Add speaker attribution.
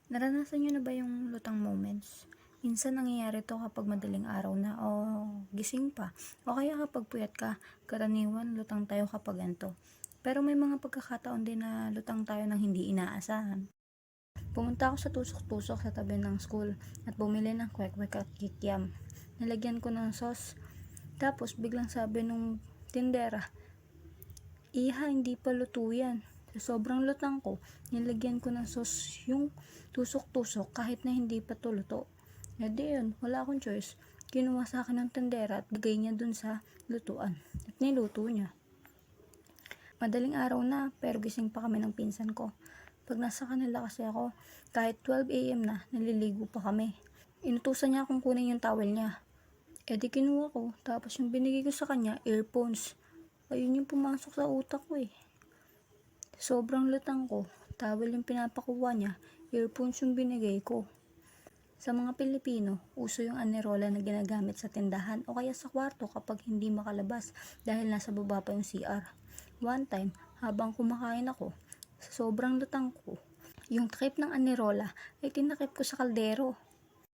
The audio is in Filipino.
Speaker 1: Naranasan niyo na ba yung lutang moments? Minsan nangyayari 'to kapag madaling araw na o gising pa o kaya kapag puyat ka. Karaniwan lutang tayo kapag ganito. Pero may mga pagkakataon din na lutang tayo ng hindi inaasahan. Pumunta ako sa tusok-tusok sa tabi ng school at bumili ng kwek-kwek at kikiam. Nilagyan ko ng sauce. Tapos biglang sabi nung tindera, "Iha, hindi pa luto yan." Sa sobrang lutang ko, nilagyan ko ng sauce yung tusok-tusok kahit na hindi pa to luto. E di yun, wala akong choice. Kinuha sa akin ng tendera at bigay niya dun sa lutuan. At niluto niya. Madaling araw na, pero gising pa kami ng pinsan ko. Pag nasa kanila kasi ako, kahit 12 a.m. na, naliligo pa kami. Inutusan niya akong kunin yung towel niya. E di kinuha ko, tapos yung binigay ko sa kanya, earphones. Ayun yung pumasok sa utak ko eh. Sobrang lutang ko, towel yung pinapakuha niya, earphones yung binigay ko. Sa mga Pilipino, uso yung anerola na ginagamit sa tindahan o kaya sa kwarto kapag hindi makalabas dahil nasa baba pa yung CR. One time, habang kumakain ako, sa sobrang lutang ko, yung takip ng anerola ay tinakip ko sa kaldero.